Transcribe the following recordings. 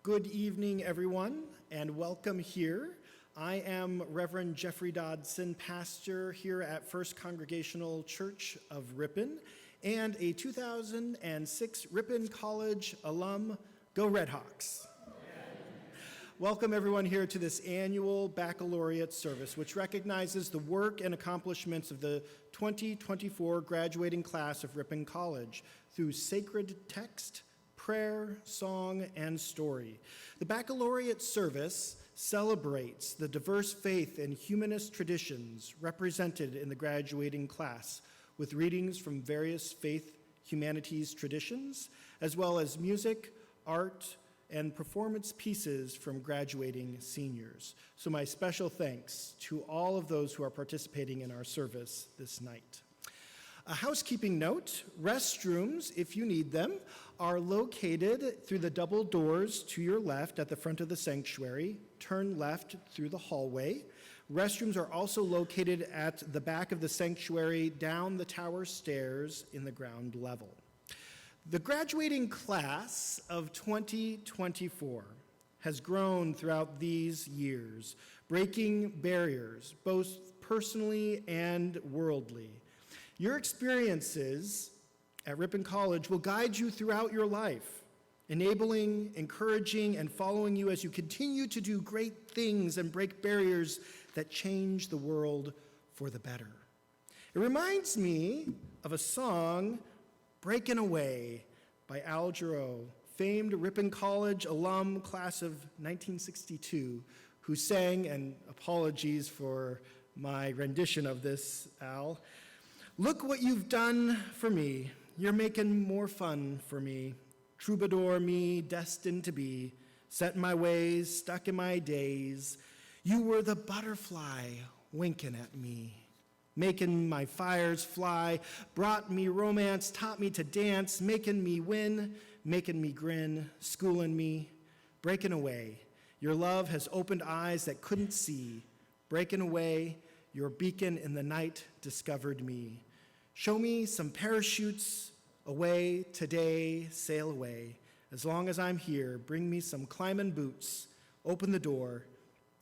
Good evening, everyone, and welcome here. I am Reverend Jeffrey Dodson, pastor here at First Congregational Church of Ripon, and a 2006 Ripon College alum. Go Redhawks! Welcome everyone here to this annual Baccalaureate service, which recognizes the work and accomplishments of the 2024 graduating class of Ripon College through sacred text, prayer, song, and story. The Baccalaureate service celebrates the diverse faith and humanist traditions represented in the graduating class, with readings from various faith humanities traditions, as well as music, art, and performance pieces from graduating seniors. So my special thanks to all of those who are participating in our service this night. A housekeeping note, restrooms, if you need them, are located through the double doors to your left at the front of the sanctuary. Turn left through the hallway. Restrooms are also located at the back of the sanctuary down the tower stairs in the ground level. The graduating class of 2024 has grown throughout these years, breaking barriers, both personally and worldly. Your experiences at Ripon College will guide you throughout your life, enabling, encouraging, and following you as you continue to do great things and break barriers that change the world for the better. It reminds me of a song, Breaking Away, by Al Jarreau, famed Ripon College alum, class of 1962, who sang, and apologies for my rendition of this, Al, "Look what you've done for me. You're making more fun for me. Troubadour me, destined to be, set in my ways, stuck in my days. You were the butterfly winking at me, making my fires fly, brought me romance, taught me to dance, making me win, making me grin, schooling me, breaking away. Your love has opened eyes that couldn't see, breaking away, your beacon in the night discovered me. Show me some parachutes away today, sail away. As long as I'm here, bring me some climbing boots, open the door,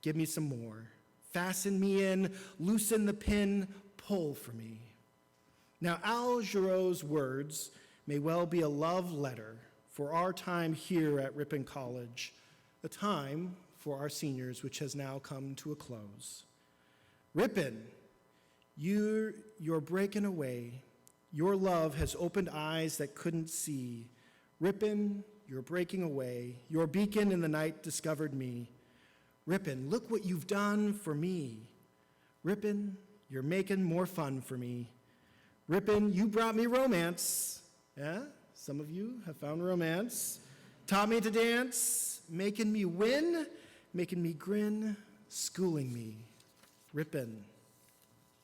give me some more. Fasten me in, loosen the pin, pull for me." Now, Al Jarreau's words may well be a love letter for our time here at Ripon College, the time for our seniors, which has now come to a close. Ripon, you're breaking away. Your love has opened eyes that couldn't see. Ripon, you're breaking away. Your beacon in the night discovered me. Ripon, look what you've done for me. Ripon, you're making more fun for me. Ripon, you brought me romance. Yeah, some of you have found romance. Taught me to dance, making me win, making me grin, schooling me. Ripon,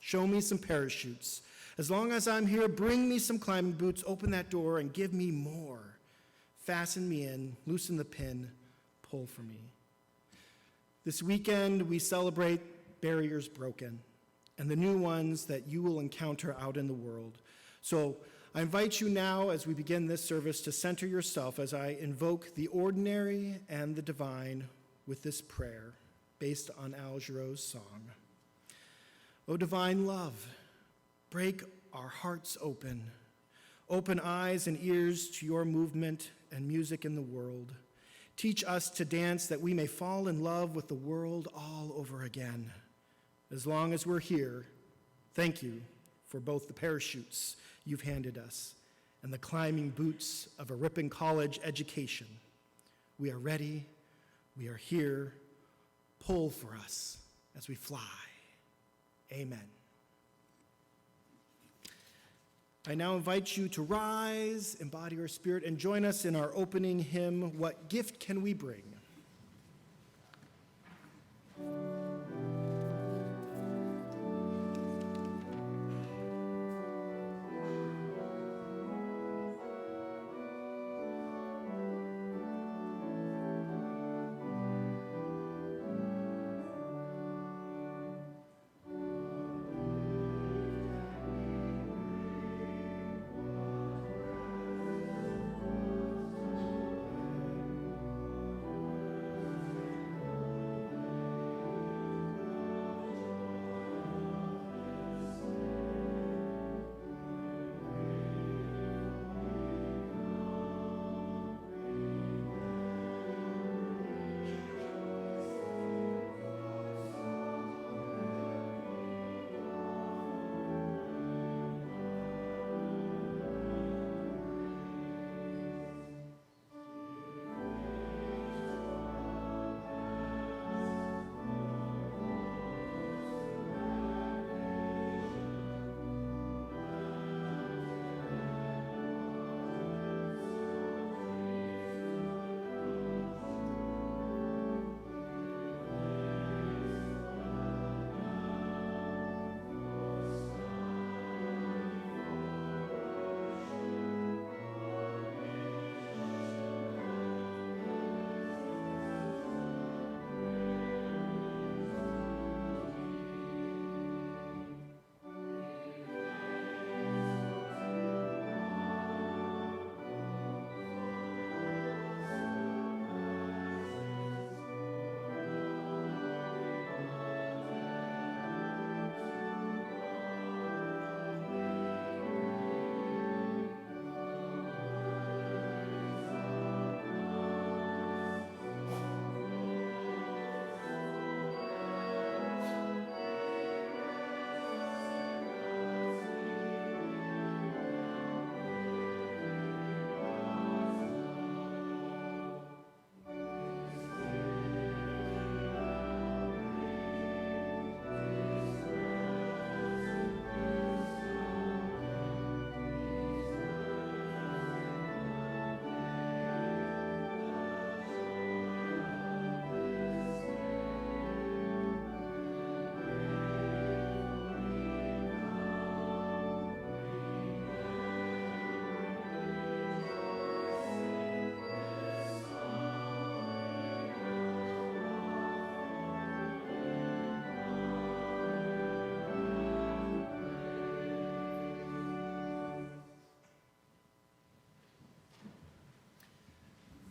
show me some parachutes. As long as I'm here, bring me some climbing boots, open that door and give me more. Fasten me in, loosen the pin, pull for me. This weekend, we celebrate barriers broken and the new ones that you will encounter out in the world. So I invite you now, as we begin this service, to center yourself as I invoke the ordinary and the divine with this prayer based on Al Jarreau's song. O divine love, break our hearts open. Open eyes and ears to your movement and music in the world. Teach us to dance that we may fall in love with the world all over again. As long as we're here, thank you for both the parachutes you've handed us and the climbing boots of a Ripon College education. We are ready, we are here. Pull for us as we fly. Amen. I now invite you to rise, embody your spirit, and join us in our opening hymn, What Gift Can We Bring?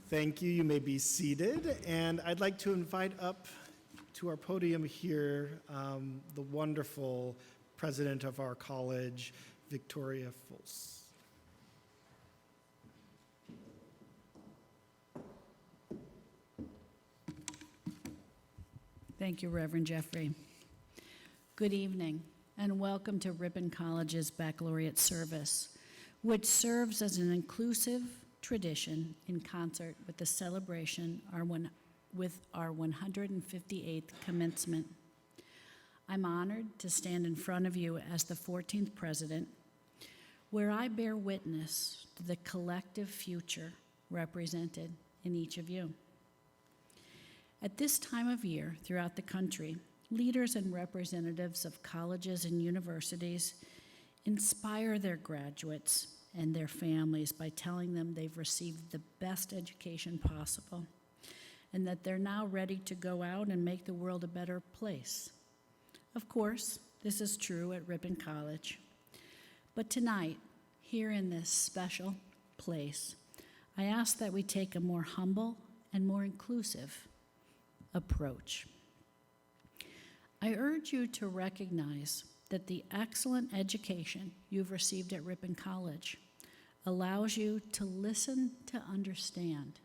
Thank you. You may be seated. And I'd like to invite up to our podium here the wonderful president of our college, Victoria Fultz. Thank you, Reverend Jeffrey. Good evening, and welcome to Ripon College's Baccalaureate service, which serves as an inclusive tradition in concert with the celebration with our 158th commencement. I'm honored to stand in front of you as the 14th president, where I bear witness to the collective future represented in each of you. At this time of year throughout the country, leaders and representatives of colleges and universities inspire their graduates and their families by telling them they've received the best education possible and that they're now ready to go out and make the world a better place. Of course, this is true at Ripon College. But tonight, here in this special place, I ask that we take a more humble and more inclusive approach. I urge you to recognize that the excellent education you've received at Ripon College allows you to listen to understand,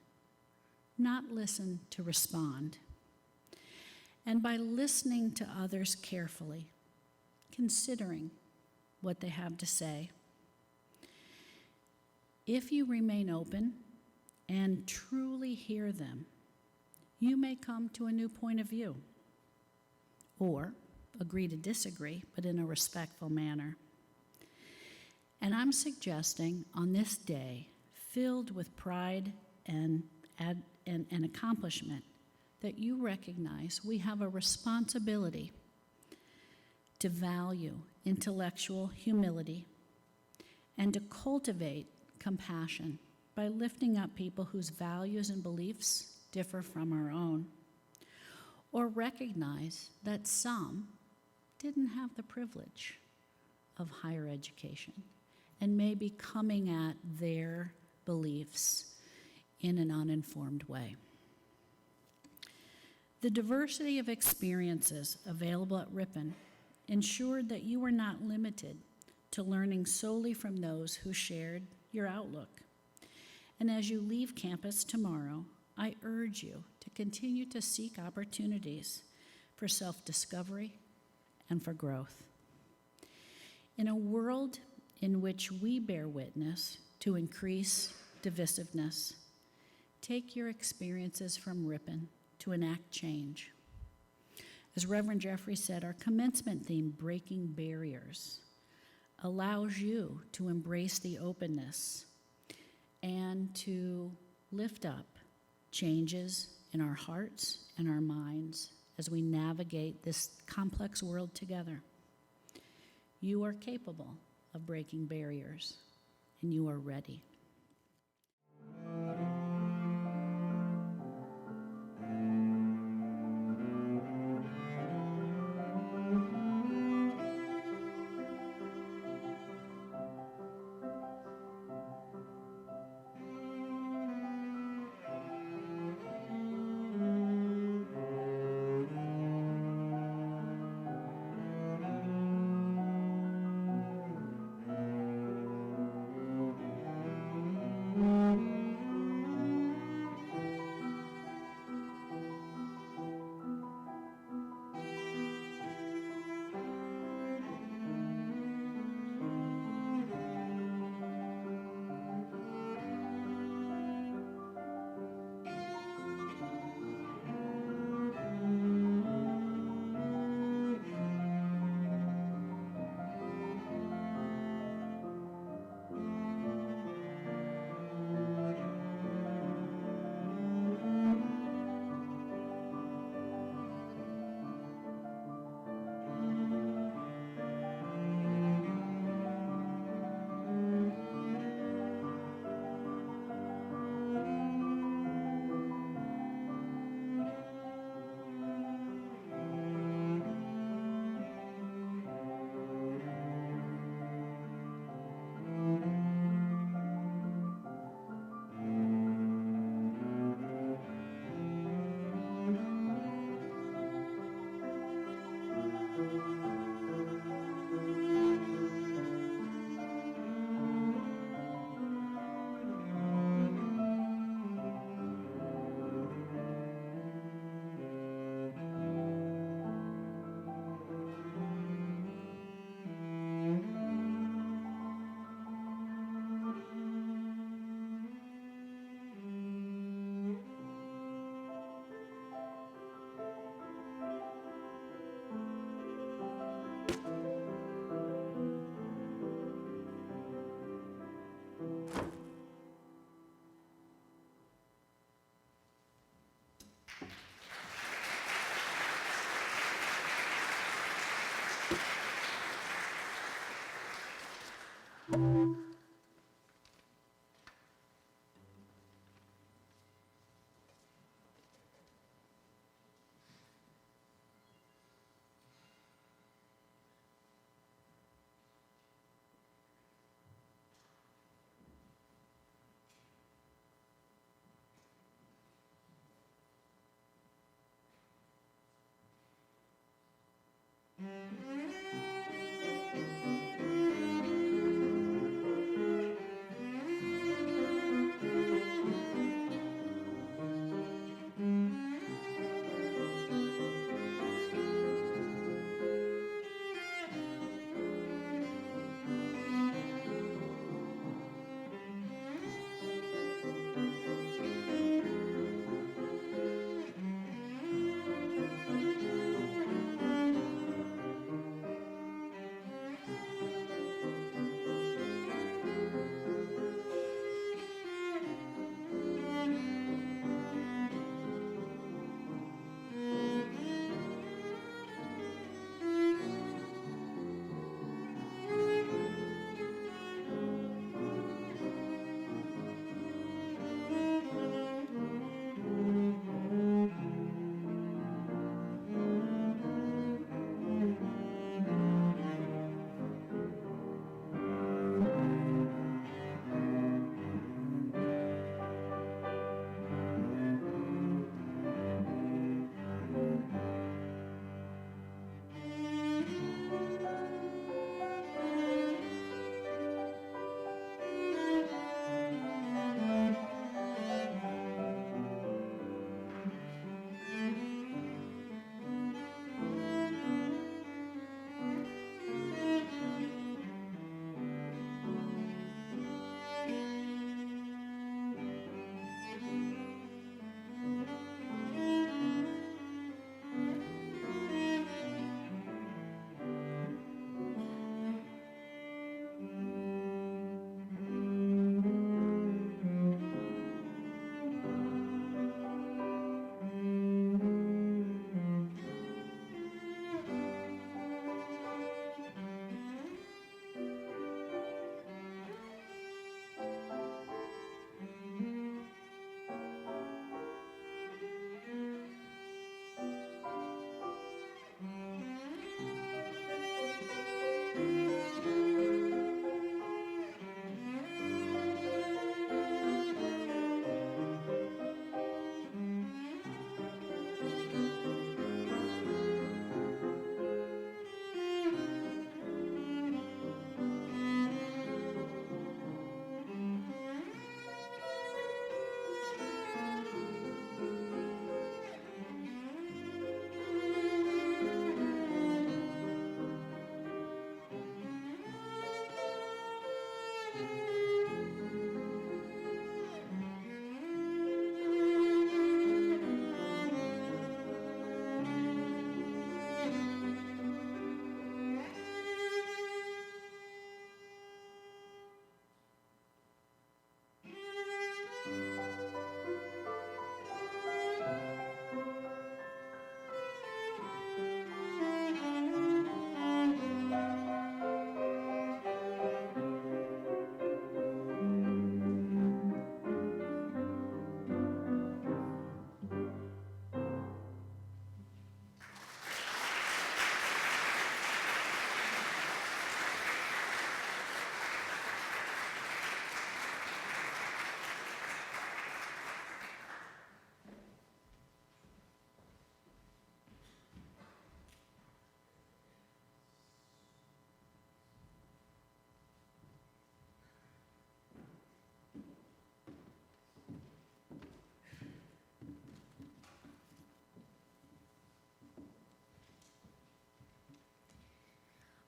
not listen to respond. And by listening to others carefully, considering what they have to say, if you remain open and truly hear them, you may come to a new point of view, or agree to disagree, but in a respectful manner. And I'm suggesting on this day, filled with pride and accomplishment, that you recognize we have a responsibility to value intellectual humility and to cultivate compassion by lifting up people whose values and beliefs differ from our own, or recognize that some didn't have the privilege of higher education and may be coming at their beliefs in an uninformed way. The diversity of experiences available at Ripon ensured that you were not limited to learning solely from those who shared your outlook. And as you leave campus tomorrow, I urge you to continue to seek opportunities for self-discovery and for growth. In a world in which we bear witness to increased divisiveness, take your experiences from Ripon to enact change. As Reverend Jeffrey said, our commencement theme, Breaking Barriers, allows you to embrace the openness and to lift up changes in our hearts and our minds as we navigate this complex world together. You are capable of breaking barriers, and you are ready.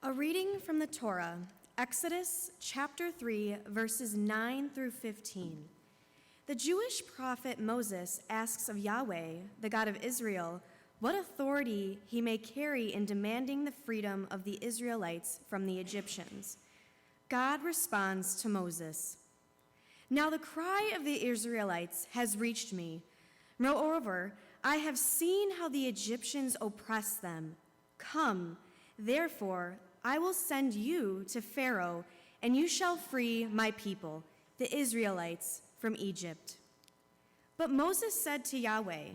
A reading from the Torah, Exodus chapter 3, verses 9 through 15. The Jewish prophet Moses asks of Yahweh, the God of Israel, what authority he may carry in demanding the freedom of the Israelites from the Egyptians. God responds to Moses, "Now the cry of the Israelites has reached me. Moreover, I have seen how the Egyptians oppress them. Come, therefore, I will send you to Pharaoh, and you shall free my people, the Israelites, from Egypt." But Moses said to Yahweh,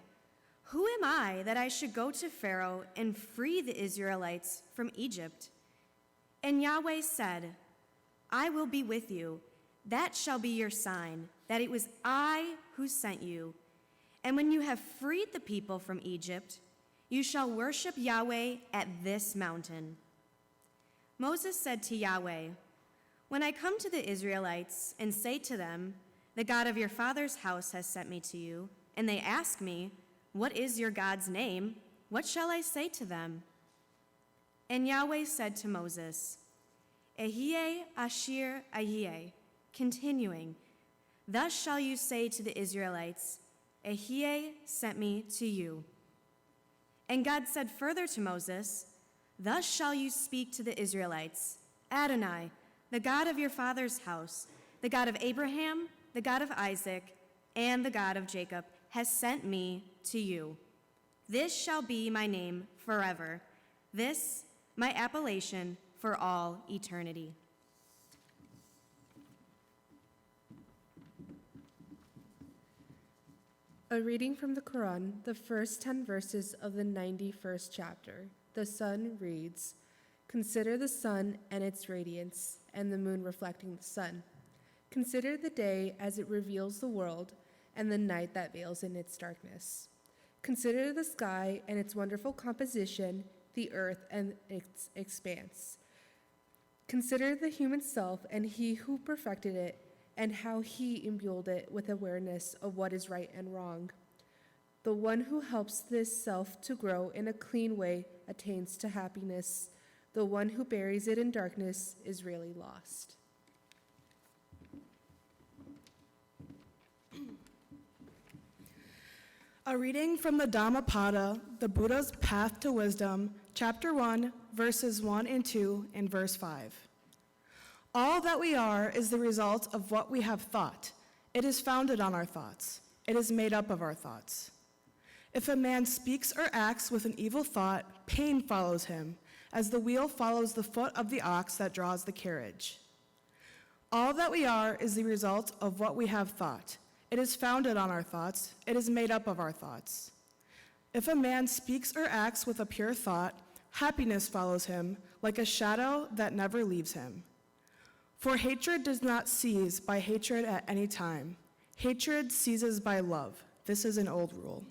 "Who am I that I should go to Pharaoh and free the Israelites from Egypt?" And Yahweh said, "I will be with you. That shall be your sign, that it was I who sent you. And when you have freed the people from Egypt, you shall worship Yahweh at this mountain." Moses said to Yahweh, "When I come to the Israelites and say to them, 'The God of your father's house has sent me to you,' and they ask me, 'What is your God's name?' what shall I say to them?" And Yahweh said to Moses, "Ehyeh Asher Ehyeh," continuing, "Thus shall you say to the Israelites, 'Ehyeh sent me to you.'" And God said further to Moses, "Thus shall you speak to the Israelites, 'Adonai, the God of your father's house, the God of Abraham, the God of Isaac, and the God of Jacob, has sent me to you. This shall be my name forever, this my appellation for all eternity." A reading from the Quran, the first 10 verses of the 91st chapter. The sun reads, "Consider the sun and its radiance, and the moon reflecting the sun. Consider the day as it reveals the world, and the night that veils in its darkness. Consider the sky and its wonderful composition, the earth and its expanse. Consider the human self and he who perfected it, and how he imbued it with awareness of what is right and wrong. The one who helps this self to grow in a clean way attains to happiness. The one who buries it in darkness is really lost." A reading from the Dhammapada, the Buddha's Path to Wisdom, Chapter 1, verses 1 and 2, and verse 5. All that we are is the result of what we have thought. It is founded on our thoughts. It is made up of our thoughts. If a man speaks or acts with an evil thought, pain follows him, as the wheel follows the foot of the ox that draws the carriage. All that we are is the result of what we have thought. It is founded on our thoughts. It is made up of our thoughts. If a man speaks or acts with a pure thought, happiness follows him, like a shadow that never leaves him. For hatred does not cease by hatred at any time. Hatred ceases by love. This is an old rule.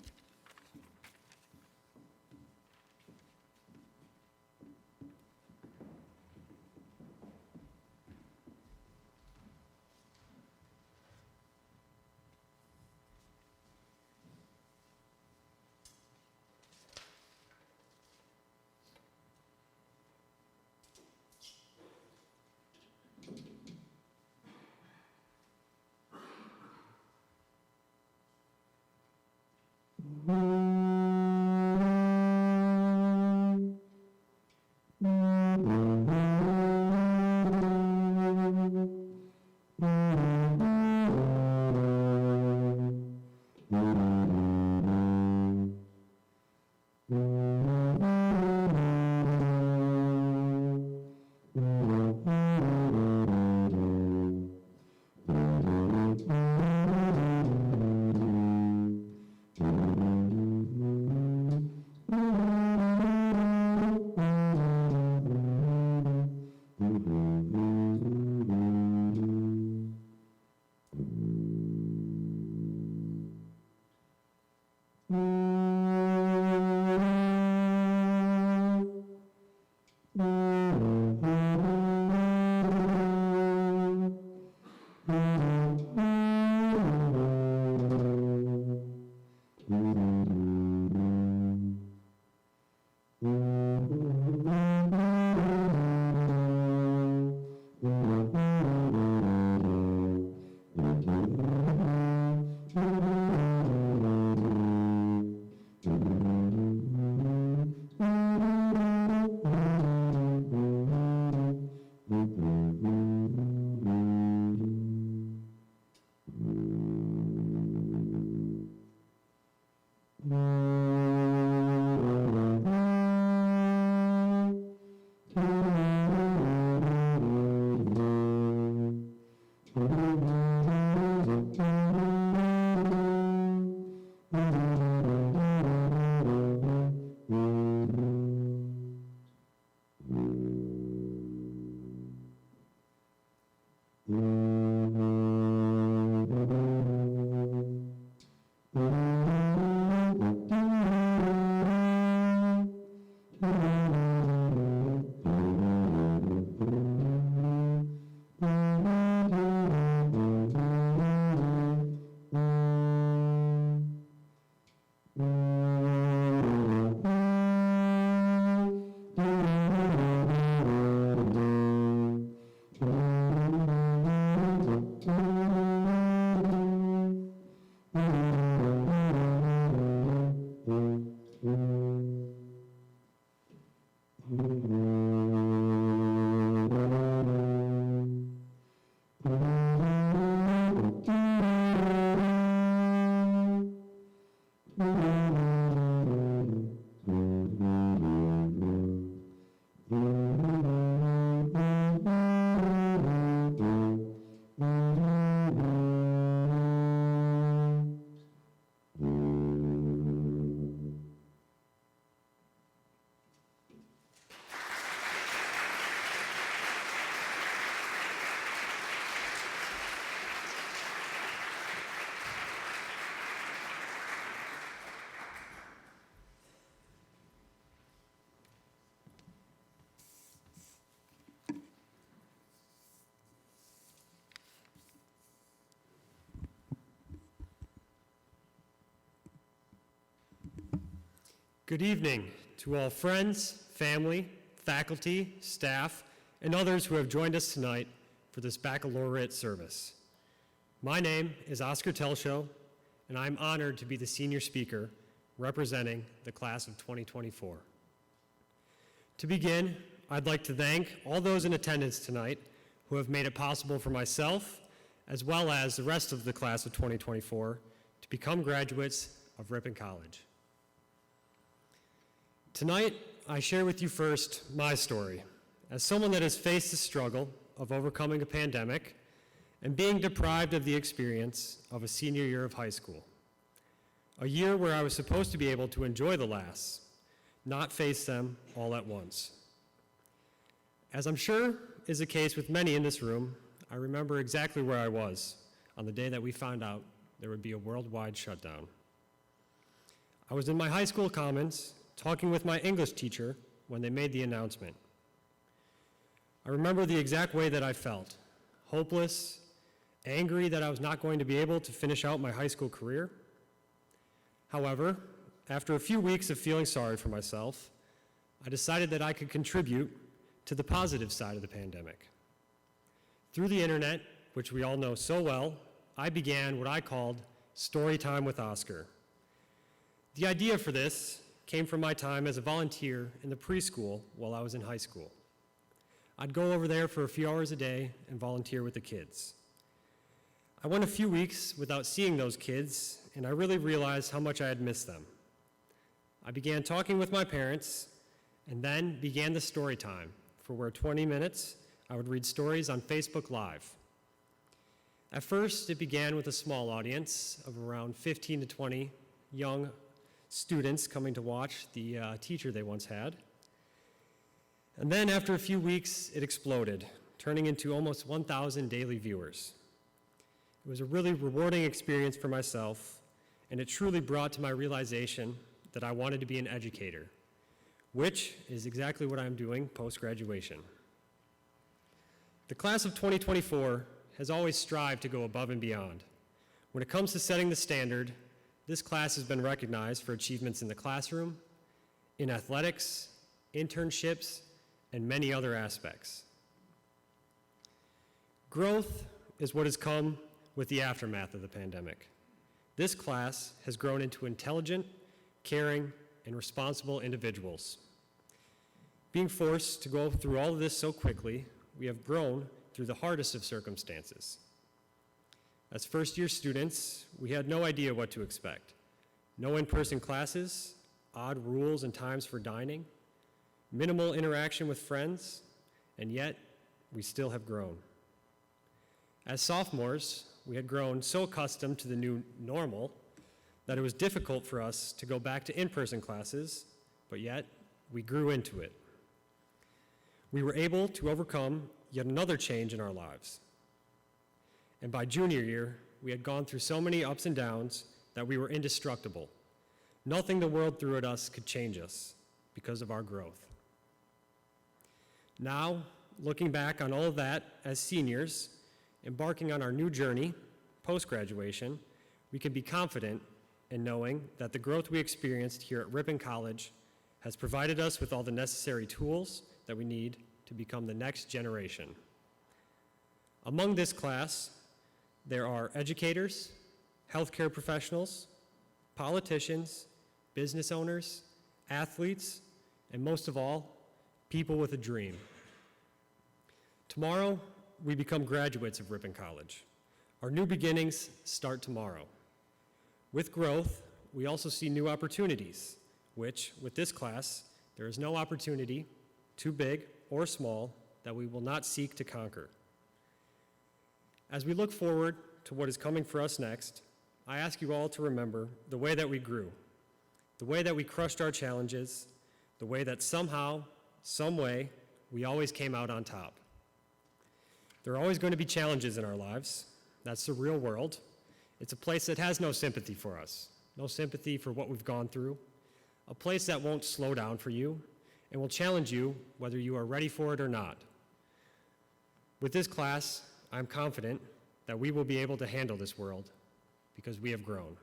Good evening to all friends, family, faculty, staff, and others who have joined us tonight for this baccalaureate service. My name is Oscar Telshow, and I'm honored to be the senior speaker representing the class of 2024. To begin, I'd like to thank all those in attendance tonight who have made it possible for myself, as well as the rest of the class of 2024, to become graduates of Ripon College. Tonight, I share with you first my story as someone that has faced the struggle of overcoming a pandemic and being deprived of the experience of a senior year of high school. A year where I was supposed to be able to enjoy the laughs, not face them all at once. As I'm sure is the case with many in this room, I remember exactly where I was on the day that we found out there would be a worldwide shutdown. I was in my high school commons talking with my English teacher when they made the announcement. I remember the exact way that I felt, hopeless, angry that I was not going to be able to finish out my high school career. However, after a few weeks of feeling sorry for myself, I decided that I could contribute to the positive side of the pandemic. Through the internet, which we all know so well, I began what I called Story Time with Oscar. The idea for this came from my time as a volunteer in the preschool while I was in high school. I'd go over there for a few hours a day and volunteer with the kids. I went a few weeks without seeing those kids, and I really realized how much I had missed them. I began talking with my parents, and then began the story time, for where 20 minutes I would read stories on Facebook Live. At first, it began with a small audience of around 15 to 20 young students coming to watch the teacher they once had. And then after a few weeks, it exploded, turning into almost 1,000 daily viewers. It was a really rewarding experience for myself, and it truly brought to my realization that I wanted to be an educator, which is exactly what I'm doing post-graduation. The class of 2024 has always strived to go above and beyond. When it comes to setting the standard, this class has been recognized for achievements in the classroom, in athletics, internships, and many other aspects. Growth is what has come with the aftermath of the pandemic. This class has grown into intelligent, caring, and responsible individuals. Being forced to go through all of this so quickly, we have grown through the hardest of circumstances. As first-year students, we had no idea what to expect. No in-person classes, odd rules and times for dining, minimal interaction with friends, and yet we still have grown. As sophomores, we had grown so accustomed to the new normal that it was difficult for us to go back to in-person classes, but yet we grew into it. We were able to overcome yet another change in our lives. And by junior year, we had gone through so many ups and downs that we were indestructible. Nothing the world threw at us could change us because of our growth. Now, looking back on all of that as seniors, embarking on our new journey, post-graduation, we can be confident in knowing that the growth we experienced here at Ripon College has provided us with all the necessary tools that we need to become the next generation. Among this class, there are educators, healthcare professionals, politicians, business owners, athletes, and most of all, people with a dream. Tomorrow, we become graduates of Ripon College. Our new beginnings start tomorrow. With growth, we also see new opportunities, which, with this class, there is no opportunity, too big or small, that we will not seek to conquer. As we look forward to what is coming for us next, I ask you all to remember the way that we grew, the way that we crushed our challenges, the way that somehow, some way, we always came out on top. There are always going to be challenges in our lives. That's the real world. It's a place that has no sympathy for us, no sympathy for what we've gone through, a place that won't slow down for you and will challenge you whether you are ready for it or not. With this class, I'm confident that we will be able to handle this world because we have grown.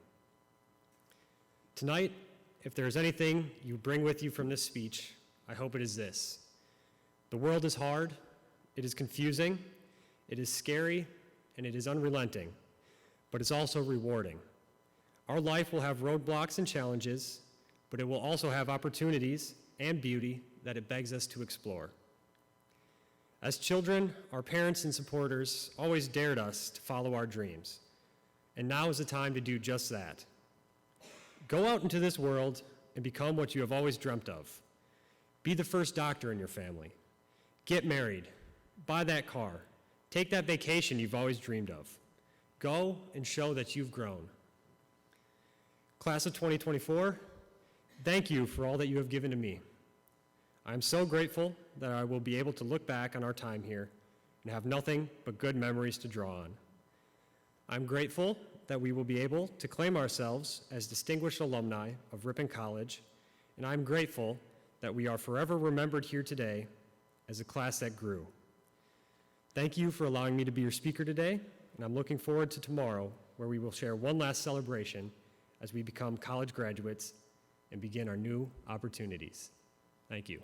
Tonight, if there is anything you bring with you from this speech, I hope it is this. The world is hard, it is confusing, it is scary, and it is unrelenting, but it's also rewarding. Our life will have roadblocks and challenges, but it will also have opportunities and beauty that it begs us to explore. As children, our parents and supporters always dared us to follow our dreams, and now is the time to do just that. Go out into this world and become what you have always dreamt of. Be the first doctor in your family. Get married. Buy that car. Take that vacation you've always dreamed of. Go and show that you've grown. Class of 2024, thank you for all that you have given to me. I am so grateful that I will be able to look back on our time here and have nothing but good memories to draw on. I'm grateful that we will be able to claim ourselves as distinguished alumni of Ripon College, and I'm grateful that we are forever remembered here today as a class that grew. Thank you for allowing me to be your speaker today, and I'm looking forward to tomorrow, where we will share one last celebration as we become college graduates and begin our new opportunities. Thank you.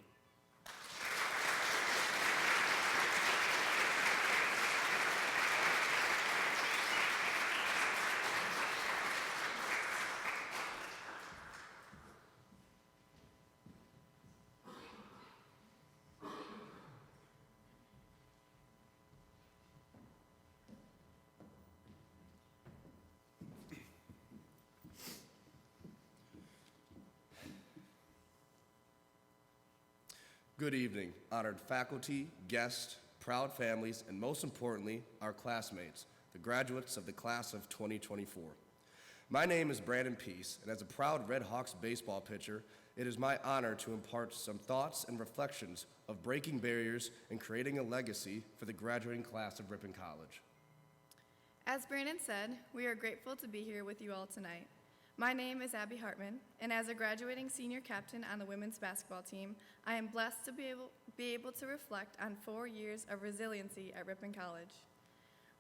Good evening, honored faculty, guests, proud families, and most importantly, our classmates, the graduates of the class of 2024. My name is Brandon Peace, and as a proud Red Hawks baseball pitcher, it is my honor to impart some thoughts and reflections of breaking barriers and creating a legacy for the graduating class of Ripon College. As Brandon said, we are grateful to be here with you all tonight. My name is Abby Hartman, and as a graduating senior captain on the women's basketball team, I am blessed to be able to reflect on 4 years of resiliency at Ripon College.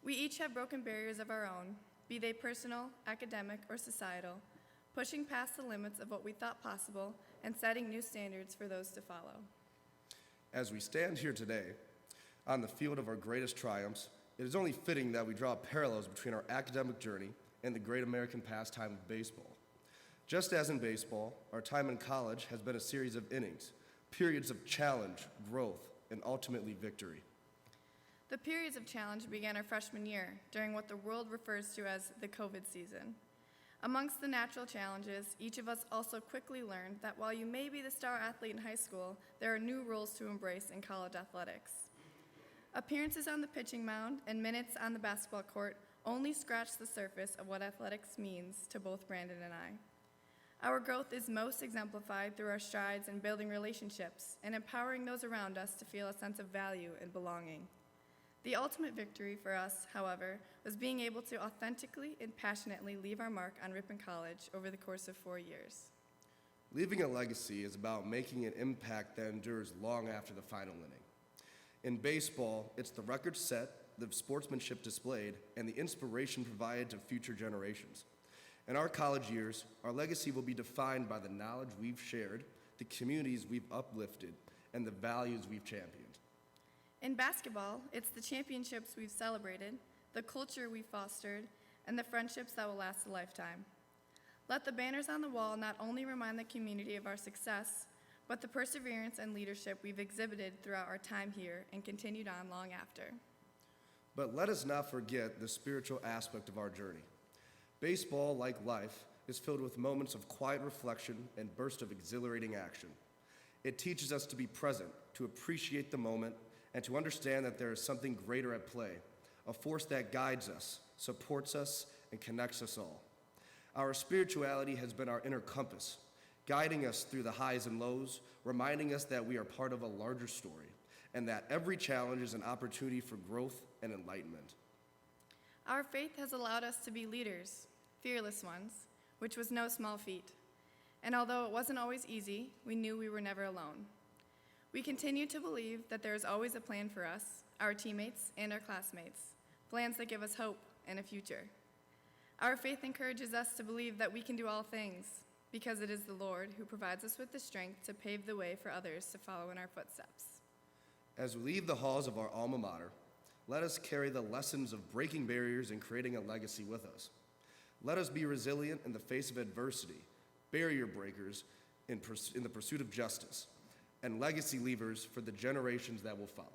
We each have broken barriers of our own, be they personal, academic, or societal, pushing past the limits of what we thought possible and setting new standards for those to follow. As we stand here today, on the field of our greatest triumphs, it is only fitting that we draw parallels between our academic journey and the great American pastime of baseball. Just as in baseball, our time in college has been a series of innings, periods of challenge, growth, and ultimately victory. The periods of challenge began our freshman year, during what the world refers to as the COVID season. Amongst the natural challenges, each of us also quickly learned that while you may be the star athlete in high school, there are new rules to embrace in college athletics. Appearances on the pitching mound and minutes on the basketball court only scratch the surface of what athletics means to both Brandon and I. Our growth is most exemplified through our strides in building relationships and empowering those around us to feel a sense of value and belonging. The ultimate victory for us, however, was being able to authentically and passionately leave our mark on Ripon College over the course of 4 years. Leaving a legacy is about making an impact that endures long after the final inning. In baseball, it's the record set, the sportsmanship displayed, and the inspiration provided to future generations. In our college years, our legacy will be defined by the knowledge we've shared, the communities we've uplifted, and the values we've championed. In basketball, it's the championships we've celebrated, the culture we've fostered, and the friendships that will last a lifetime. Let the banners on the wall not only remind the community of our success, but the perseverance and leadership we've exhibited throughout our time here and continued on long after. But let us not forget the spiritual aspect of our journey. Baseball, like life, is filled with moments of quiet reflection and bursts of exhilarating action. It teaches us to be present, to appreciate the moment, and to understand that there is something greater at play, a force that guides us, supports us, and connects us all. Our spirituality has been our inner compass, guiding us through the highs and lows, reminding us that we are part of a larger story, and that every challenge is an opportunity for growth and enlightenment. Our faith has allowed us to be leaders, fearless ones, which was no small feat. And although it wasn't always easy, we knew we were never alone. We continue to believe that there is always a plan for us, our teammates, and our classmates, plans that give us hope and a future. Our faith encourages us to believe that we can do all things, because it is the Lord who provides us with the strength to pave the way for others to follow in our footsteps. As we leave the halls of our alma mater, let us carry the lessons of breaking barriers and creating a legacy with us. Let us be resilient in the face of adversity, barrier breakers in the pursuit of justice, and legacy leavers for the generations that will follow.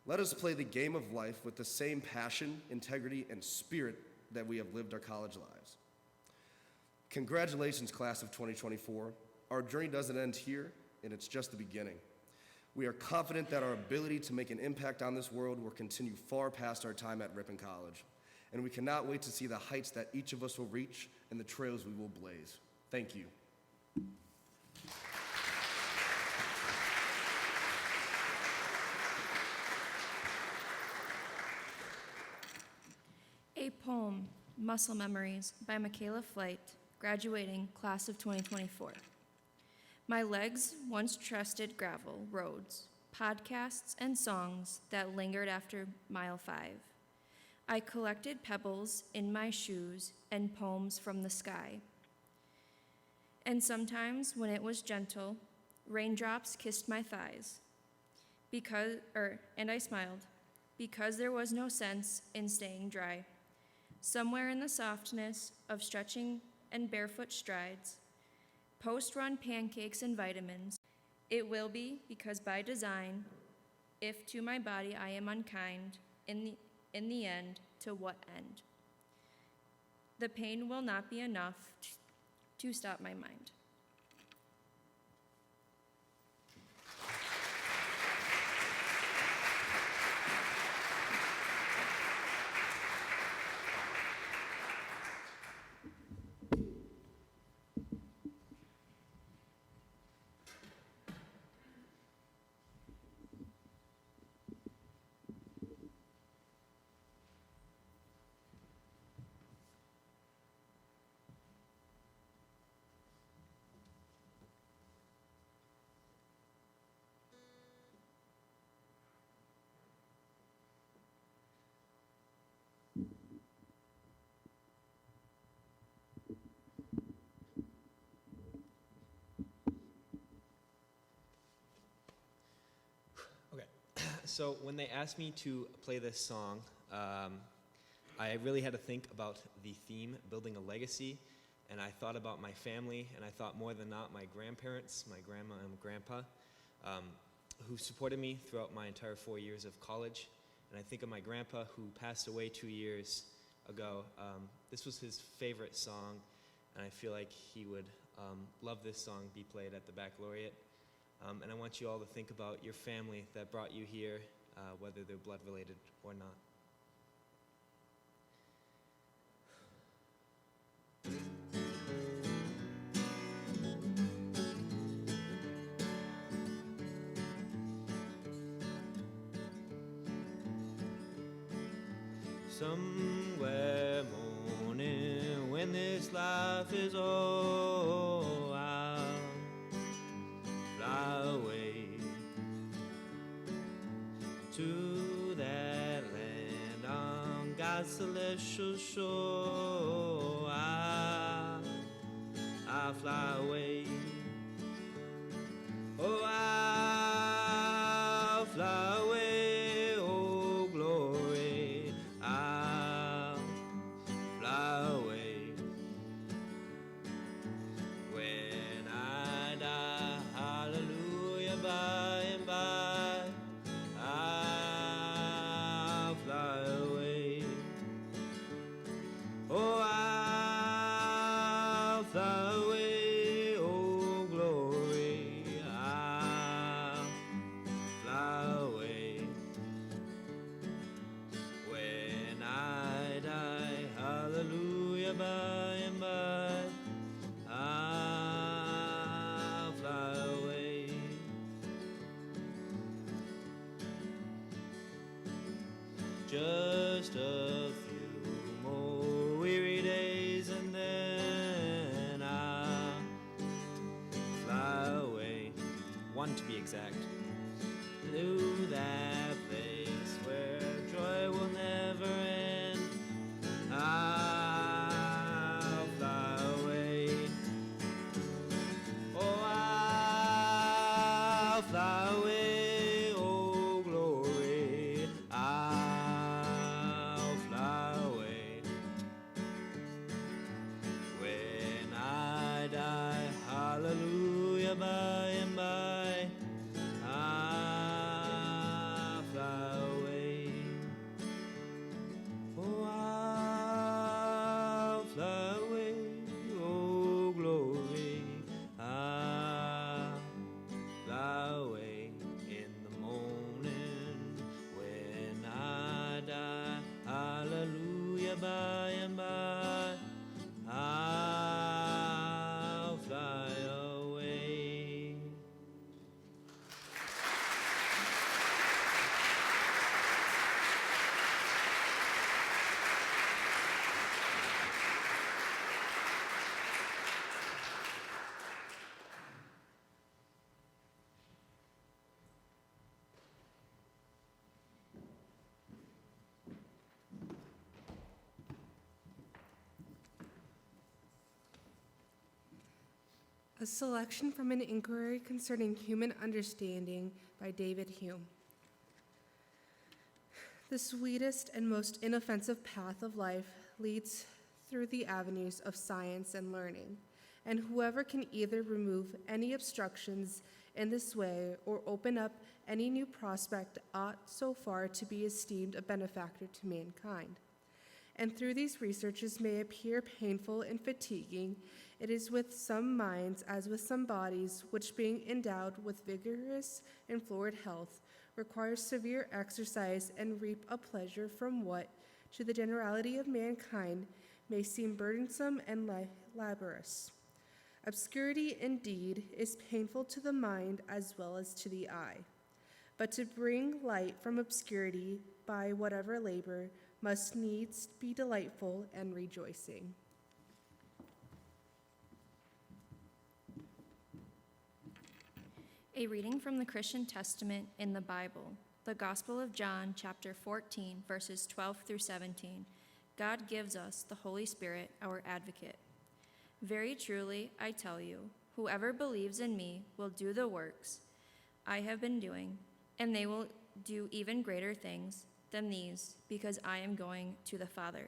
Let us play the game of life with the same passion, integrity, and spirit that we have lived our college lives. Congratulations, class of 2024. Our journey doesn't end here, and it's just the beginning. We are confident that our ability to make an impact on this world will continue far past our time at Ripon College, and we cannot wait to see the heights that each of us will reach and the trails we will blaze. Thank you. A poem, Muscle Memories, by Michaela Flight, graduating class of 2024. My legs once trusted gravel roads, podcasts, and songs that lingered after mile 5. I collected pebbles in my shoes and poems from the sky. And sometimes when it was gentle, raindrops kissed my thighs. And I smiled, because there was no sense in staying dry. Somewhere in the softness of stretching and barefoot strides, post-run pancakes and vitamins, it will be because by design, if to my body I am unkind, in the end, to what end? The pain will not be enough to stop my mind. So when they asked me to play this song, I really had to think about the theme, building a legacy, and I thought about my family, and I thought more than not my grandparents, my grandma and grandpa, who supported me throughout my entire 4 years of college. And I think of my grandpa who passed away 2 years ago. This was his favorite song, and I feel like he would love this song be played at the Baccalaureate. And I want you all to think about your family that brought you here, whether they're blood related or not. Somewhere morning when this life is over, I'll fly away to that land on God's celestial shore. I'll fly away. Oh, I'll fly away. Oh, glory. I'll fly away. When I die, hallelujah, by and by, I'll fly away. Oh, I'll fly away. Oh, glory, I'll fly away. When I die, hallelujah, by and by, I'll fly away. Just a few more weary days and then I'll fly away. 1 to be exact. To that place where joy will never end. I'll fly away. hallelujah, by and by I'll fly away. Oh, I'll fly away, oh glory, I'll fly away in the morning when I die. Hallelujah, by and by I'll fly away. A selection from an inquiry concerning human understanding by David Hume. The sweetest and most inoffensive path of life leads through the avenues of science and learning, and whoever can either remove any obstructions in this way or open up any new prospect ought so far to be esteemed a benefactor to mankind. And through these researches may appear painful and fatiguing, it is with some minds as with some bodies, which being endowed with vigorous and florid health, requires severe exercise and reap a pleasure from what, to the generality of mankind, may seem burdensome and laborious. Obscurity, indeed, is painful to the mind as well as to the eye. But to bring light from obscurity by whatever labor must needs be delightful and rejoicing. A reading from the Christian Testament in the Bible, the Gospel of John, chapter 14, verses 12 through 17. God gives us the Holy Spirit, our advocate. Very truly, I tell you, whoever believes in me will do the works I have been doing, and they will do even greater things than these, because I am going to the Father.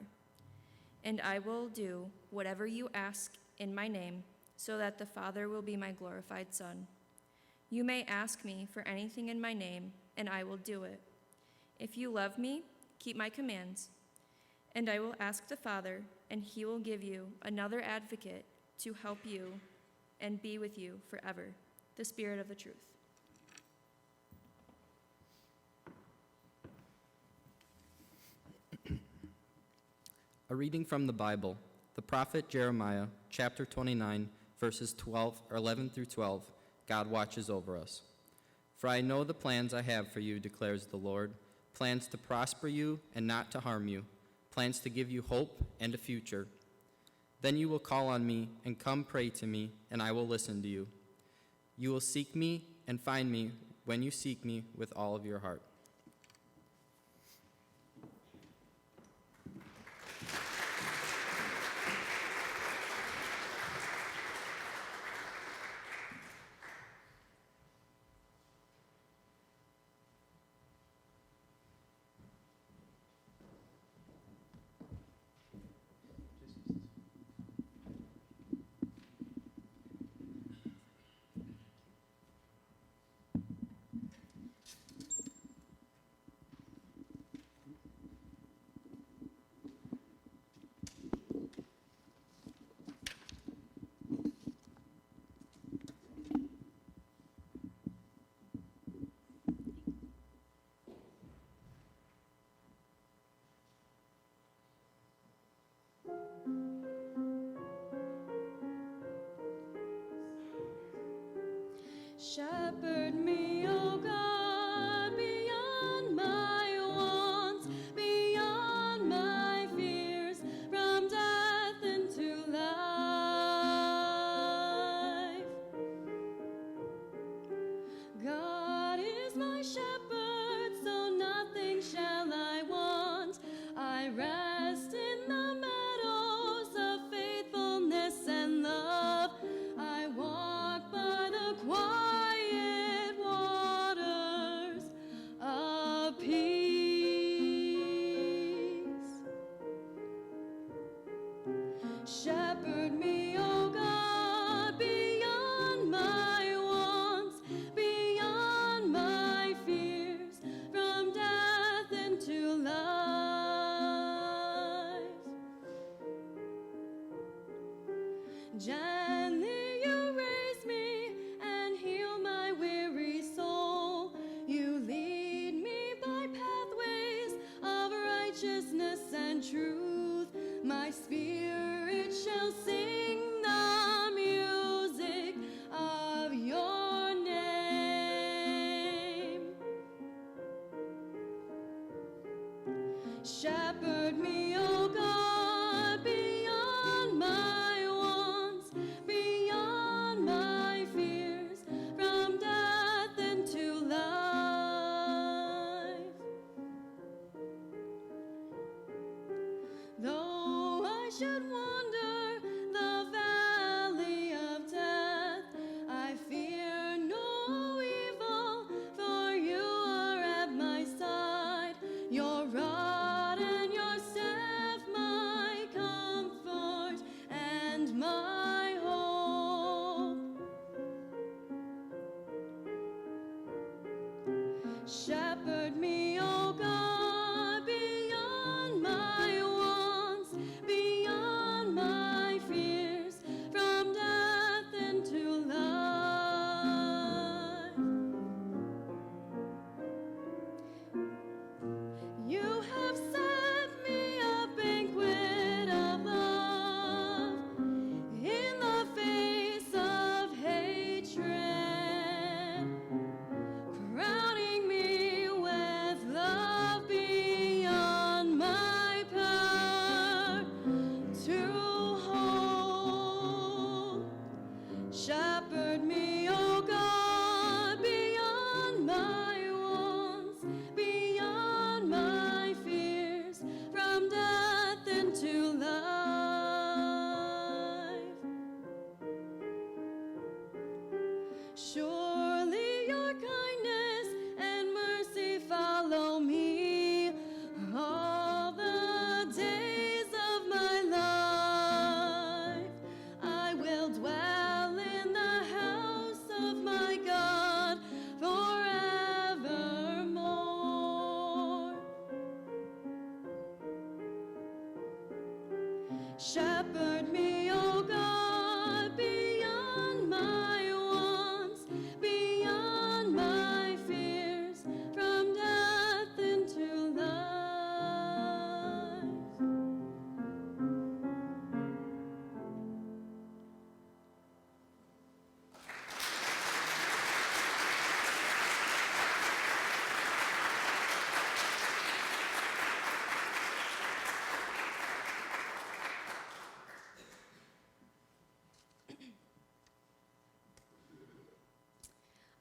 And I will do whatever you ask in my name, so that the Father will be my glorified Son. You may ask me for anything in my name, and I will do it. If you love me, keep my commands. And I will ask the Father, and he will give you another advocate to help you and be with you forever, the Spirit of the truth. A reading from the Bible, the prophet Jeremiah, chapter 29, verses 11 through 12. God watches over us. For I know the plans I have for you, declares the Lord, plans to prosper you and not to harm you, plans to give you hope and a future. Then you will call on me and come pray to me, and I will listen to you. You will seek me and find me when you seek me with all of your heart. Shepherd me, O God, beyond my wants, beyond my fears, from death into life. God is my shepherd, so nothing shall I want. I rest in the meadows of faithfulness and love. I walk by the quiet waters of peace. Shepherd me, O God, beyond my Gently you raise me and heal my weary soul. You lead me by pathways of righteousness and truth. My spirit shall sing the music of your name. Shepherd me, O God, beyond my wants, beyond my fears, from death into life. Though I should wander the valley of death, I fear no evil, for you are at my side. Your rod and your staff, my comfort and my hope. Shepherd me, O God, beyond my wants, beyond my fears, from death into life. You have set me a banquet of love in the face of hatred, crowning me with love beyond my power to hold. Shepherd me, O God, beyond my wants, beyond my fears, from death into life. Surely your kindness and mercy follow me all the days of my life. I will dwell in the house of my God forevermore. Shepherd me, O God, beyond my wants, beyond my fears, from death into life.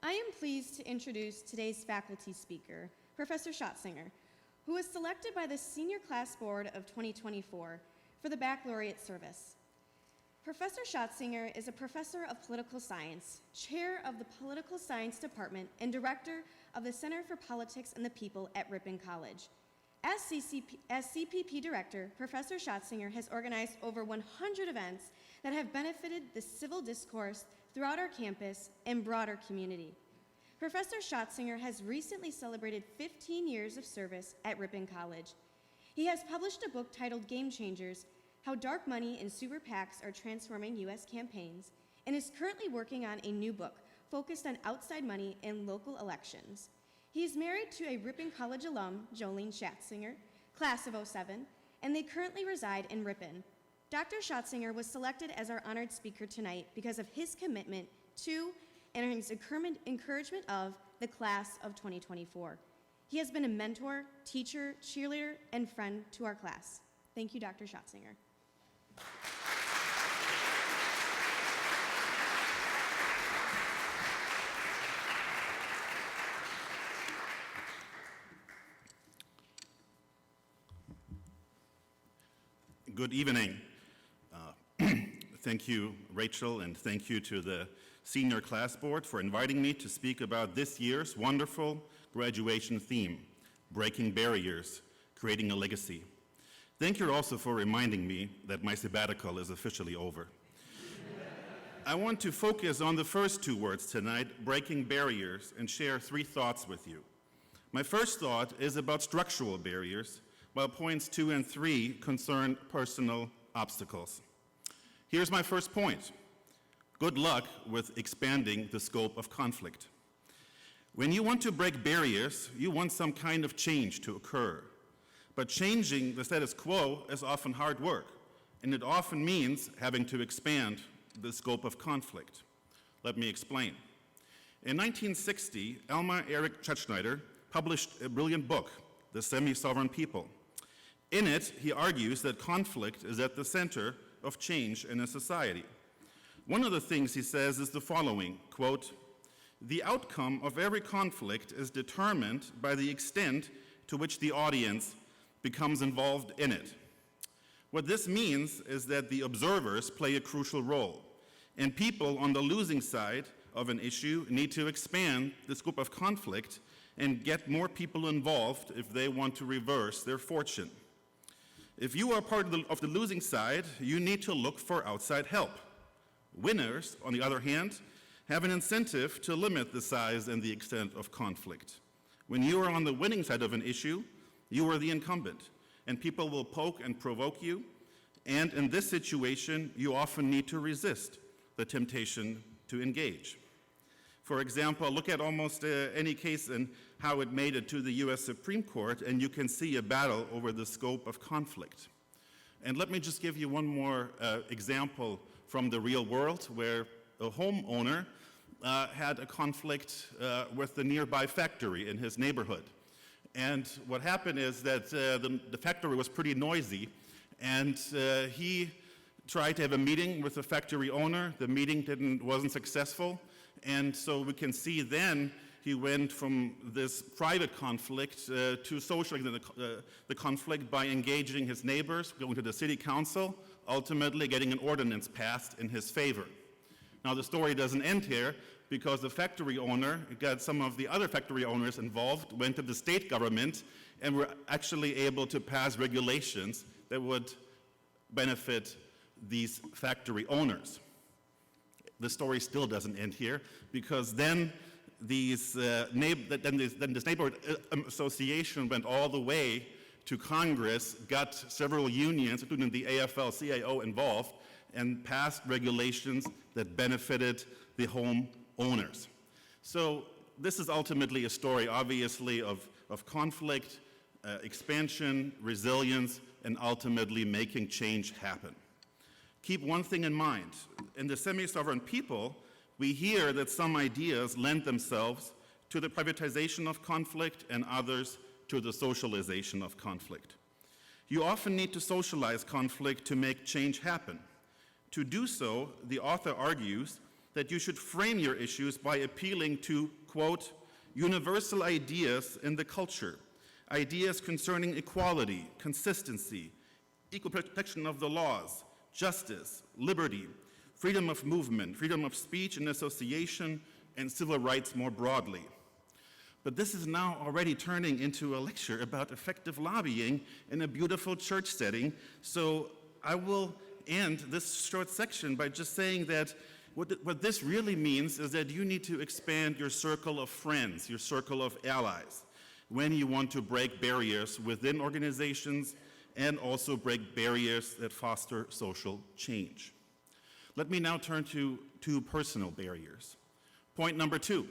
I am pleased to introduce today's faculty speaker, Professor Schatzinger, who was selected by the Senior Class Board of 2024 for the Baccalaureate service. Professor Schatzinger is a professor of political science, chair of the Political Science Department, and director of the Center for Politics and the People at Ripon College. As CPP director, Professor Schatzinger has organized over 100 events that have benefited the civil discourse throughout our campus and broader community. Professor Schatzinger has recently celebrated 15 years of service at Ripon College. He has published a book titled Game Changers: How Dark Money and Super PACs Are Transforming U.S. Campaigns, and is currently working on a new book focused on outside money in local elections. He is married to a Ripon College alum, Jolene Schatzinger, class of '07, and they currently reside in Ripon. Dr. Schatzinger was selected as our honored speaker tonight because of his commitment to and his encouragement of the class of 2024. He has been a mentor, teacher, cheerleader, and friend to our class. Thank you, Dr. Schatzinger. Good evening. Thank you, Rachel, and thank you to the Senior Class Board for inviting me to speak about this year's wonderful graduation theme, Breaking Barriers, Creating a Legacy. Thank you also for reminding me that my sabbatical is officially over. I want to focus on the first two words tonight, breaking barriers, and share three thoughts with you. My first thought is about structural barriers, while points 2 and 3 concern personal obstacles. Here's my first point. Good luck with expanding the scope of conflict. When you want to break barriers, you want some kind of change to occur. But changing the status quo is often hard work, and it often means having to expand the scope of conflict. Let me explain. In 1960, Elmer Eric Chetschneider published a brilliant book, The Semi-Sovereign People. In it, he argues that conflict is at the center of change in a society. One of the things he says is the following, quote, "The outcome of every conflict is determined by the extent to which the audience becomes involved in it." What this means is that the observers play a crucial role, and people on the losing side of an issue need to expand the scope of conflict and get more people involved if they want to reverse their fortune. If you are part of the losing side, you need to look for outside help. Winners, on the other hand, have an incentive to limit the size and the extent of conflict. When you are on the winning side of an issue, you are the incumbent, and people will poke and provoke you, and in this situation, you often need to resist the temptation to engage. For example, look at almost any case and how it made it to the US Supreme Court, and you can see a battle over the scope of conflict. And let me just give you one more example from the real world, where a homeowner had a conflict with the nearby factory in his neighborhood. And what happened is that the factory was pretty noisy, and he tried to have a meeting with the factory owner. The meeting wasn't successful, and so we can see then he went from this private conflict to socializing the conflict by engaging his neighbors, going to the city council, ultimately getting an ordinance passed in his favor. Now the story doesn't end here, because the factory owner got some of the other factory owners involved, went to the state government, and were actually able to pass regulations that would benefit these factory owners. The story still doesn't end here, because then this neighborhood association went all the way to Congress, got several unions, including the AFL-CIO, involved, and passed regulations that benefited the home owners. So this is ultimately a story, obviously, of conflict, expansion, resilience, and ultimately making change happen. Keep one thing in mind. In the semi-sovereign people, we hear that some ideas lend themselves to the privatization of conflict and others to the socialization of conflict. You often need to socialize conflict to make change happen. To do so, the author argues that you should frame your issues by appealing to, quote, universal ideas in the culture, ideas concerning equality, consistency, equal protection of the laws, justice, liberty, freedom of movement, freedom of speech and association, and civil rights more broadly. But this is now already turning into a lecture about effective lobbying in a beautiful church setting, so I will end this short section by just saying that what this really means is that you need to expand your circle of friends, your circle of allies, when you want to break barriers within organizations and also break barriers that foster social change. Let me now turn to two personal barriers. Point number 2,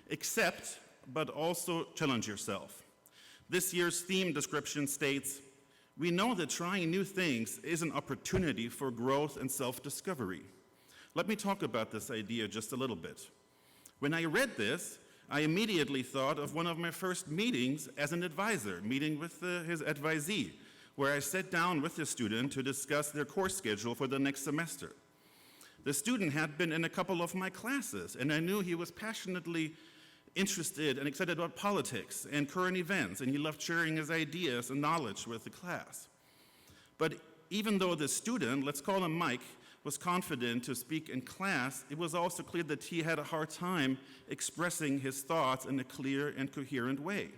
accept but also challenge yourself. This year's theme description states, we know that trying new things is an opportunity for growth and self-discovery. Let me talk about this idea just a little bit. When I read this, I immediately thought of one of my first meetings as an advisor, meeting with his advisee, where I sat down with the student to discuss their course schedule for the next semester. The student had been in a couple of my classes, and I knew he was passionately interested and excited about politics and current events, and he loved sharing his ideas and knowledge with the class. But even though the student, let's call him Mike, was confident to speak in class, it was also clear that he had a hard time expressing his thoughts in a clear and coherent way.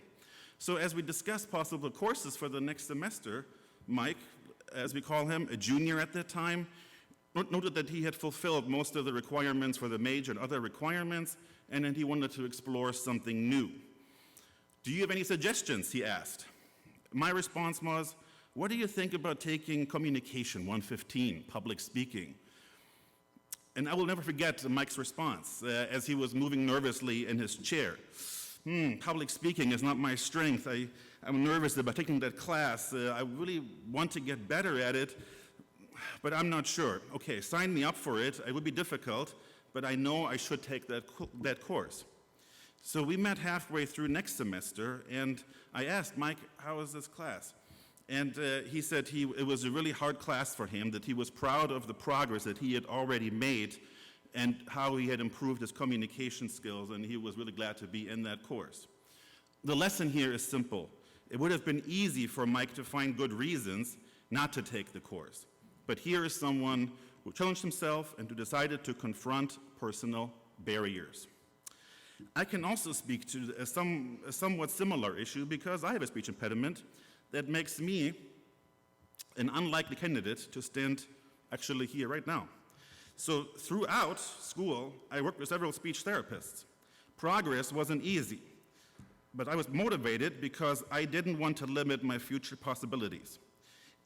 So as we discussed possible courses for the next semester, Mike, as we call him, a junior at that time, noted that he had fulfilled most of the requirements for the major and other requirements, and then he wanted to explore something new. Do you have any suggestions, he asked. My response was, What do you think about taking Communication 115, public speaking? And I will never forget Mike's response as he was moving nervously in his chair. Public speaking is not my strength. I'm nervous about taking that class. I really want to get better at it, but I'm not sure. Okay, sign me up for it. It would be difficult, but I know I should take that course. So we met halfway through next semester, and I asked Mike, how was this class? And he said it was a really hard class for him, that he was proud of the progress that he had already made and how he had improved his communication skills, and he was really glad to be in that course. The lesson here is simple. It would have been easy for Mike to find good reasons not to take the course. But here is someone who challenged himself and who decided to confront personal barriers. I can also speak to a somewhat similar issue because I have a speech impediment that makes me an unlikely candidate to stand actually here right now. So throughout school, I worked with several speech therapists. Progress wasn't easy, but I was motivated because I didn't want to limit my future possibilities.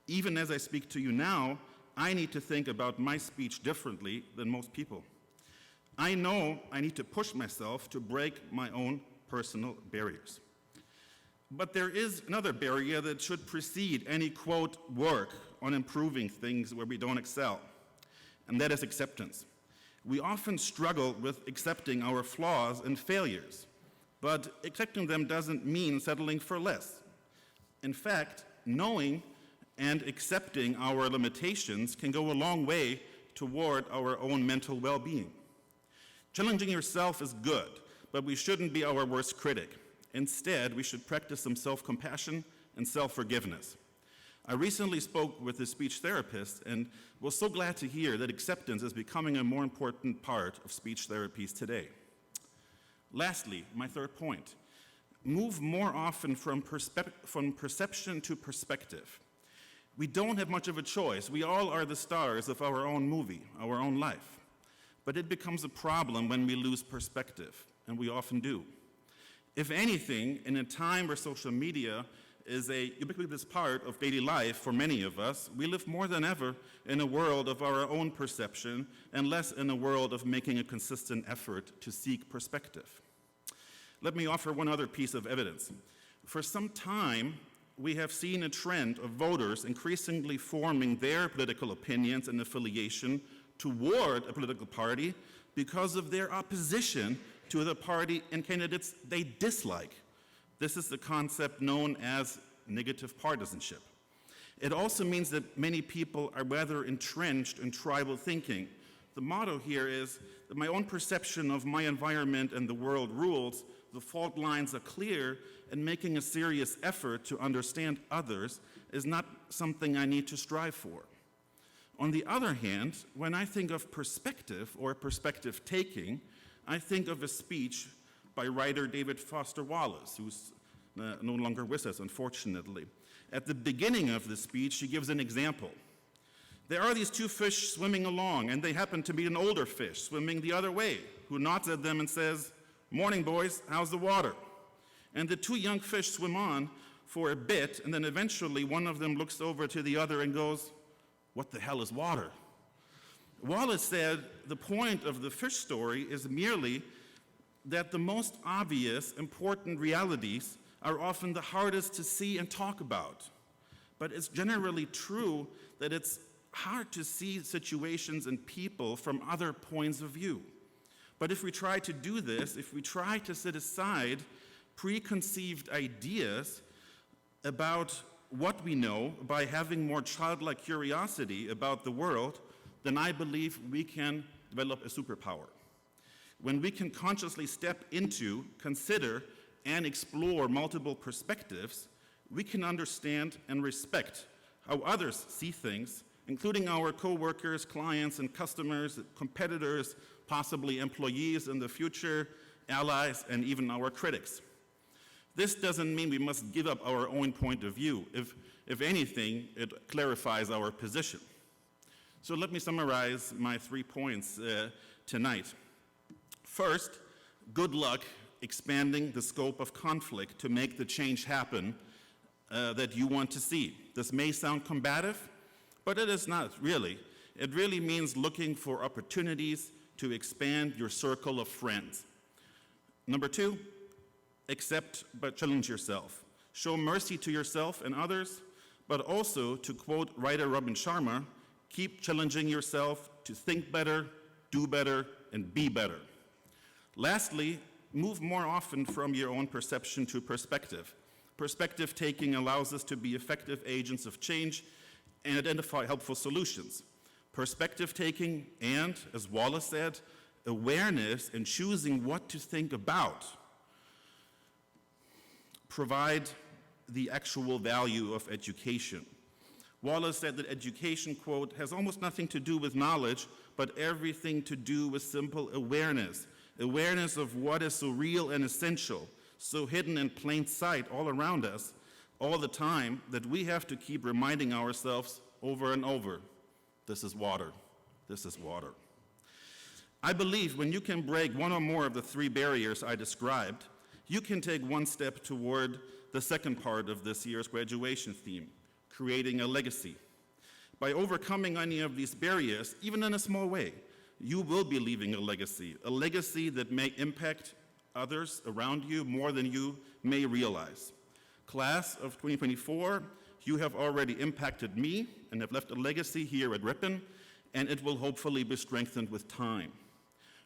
Even as I speak to you now, I need to think about my speech differently than most people. I know I need to push myself to break my own personal barriers. But there is another barrier that should precede any, quote, work on improving things where we don't excel, and that is acceptance. We often struggle with accepting our flaws and failures, but accepting them doesn't mean settling for less. In fact, knowing and accepting our limitations can go a long way toward our own mental well-being. Challenging yourself is good, but we shouldn't be our worst critic. Instead, we should practice some self-compassion and self-forgiveness. I recently spoke with a speech therapist and was so glad to hear that acceptance is becoming a more important part of speech therapies today. Lastly, my third point, move more often from perception to perspective. We don't have much of a choice. We all are the stars of our own movie, our own life. But it becomes a problem when we lose perspective, and we often do. If anything, in a time where social media is a ubiquitous part of daily life for many of us, we live more than ever in a world of our own perception and less in a world of making a consistent effort to seek perspective. Let me offer one other piece of evidence. For some time, we have seen a trend of voters increasingly forming their political opinions and affiliation toward a political party because of their opposition to the party and candidates they dislike. This is the concept known as negative partisanship. It also means that many people are rather entrenched in tribal thinking. The motto here is that my own perception of my environment and the world rules, the fault lines are clear, and making a serious effort to understand others is not something I need to strive for. On the other hand, when I think of perspective or perspective taking, I think of a speech by writer David Foster Wallace, who's no longer with us, unfortunately. At the beginning of the speech, he gives an example. There are these two fish swimming along, and they happen to meet an older fish swimming the other way, who nods at them and says, "Morning, boys, how's the water?" And the two young fish swim on for a bit, and then eventually one of them looks over to the other and goes, "What the hell is water?" Wallace said the point of the fish story is merely that the most obvious, important realities are often the hardest to see and talk about. But it's generally true that it's hard to see situations and people from other points of view. But if we try to do this, if we try to set aside preconceived ideas about what we know by having more childlike curiosity about the world, then I believe we can develop a superpower. When we can consciously step into, consider, and explore multiple perspectives, we can understand and respect how others see things, including our coworkers, clients, and customers, competitors, possibly employees in the future, allies, and even our critics. This doesn't mean we must give up our own point of view. If anything, it clarifies our position. So let me summarize my 3 points tonight. First, good luck expanding the scope of conflict to make the change happen that you want to see. This may sound combative, but it is not really. It really means looking for opportunities to expand your circle of friends. Number 2, accept but challenge yourself. Show mercy to yourself and others, but also, to quote writer Robin Sharma, keep challenging yourself to think better, do better, and be better. Lastly, move more often from your own perception to perspective. Perspective taking allows us to be effective agents of change and identify helpful solutions. Perspective taking and, as Wallace said, awareness and choosing what to think about provide the actual value of education. Wallace said that education, quote, has almost nothing to do with knowledge, but everything to do with simple awareness. Awareness of what is so real and essential, so hidden in plain sight all around us, all the time, that we have to keep reminding ourselves over and over, this is water, this is water. I believe when you can break one or more of the 3 barriers I described, you can take one step toward the second part of this year's graduation theme, creating a legacy. By overcoming any of these barriers, even in a small way, you will be leaving a legacy that may impact others around you more than you may realize. Class of 2024, you have already impacted me and have left a legacy here at Ripon, and it will hopefully be strengthened with time.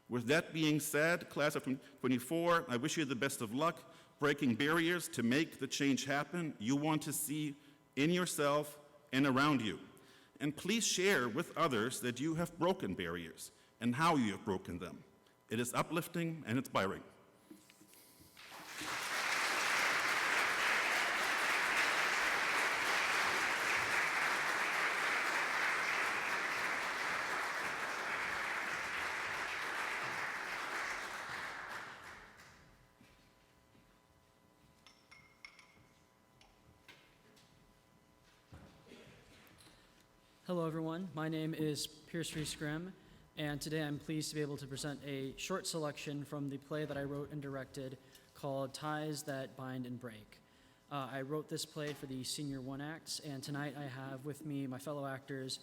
With that being said, class of 2024, I wish you the best of luck breaking barriers to make the change happen you want to see in yourself and around you. And please share with others that you have broken barriers and how you have broken them. It is uplifting and inspiring. Hello everyone, my name is Pierce Rees-Grimm, and today I'm pleased to be able to present a short selection from the play that I wrote and directed called Ties That Bind and Break. I wrote this play for the Senior 1 Acts, and tonight I have with me my fellow actors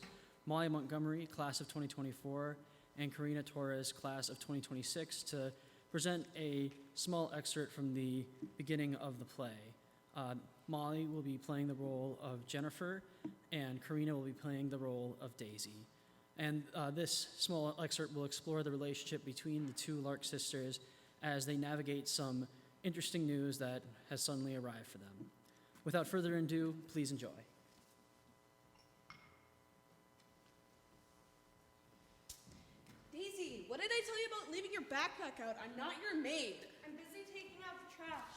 Molly Montgomery, class of 2024, and Karina Torres, class of 2026, to present a small excerpt from the beginning of the play. Molly will be playing the role of Jennifer, and Karina will be playing the role of Daisy. And this small excerpt will explore the relationship between the 2 Lark sisters as they navigate some interesting news that has suddenly arrived for them. Without further ado, please enjoy. Daisy, what did I tell you about leaving your backpack out? I'm not your maid. I'm busy taking out the trash.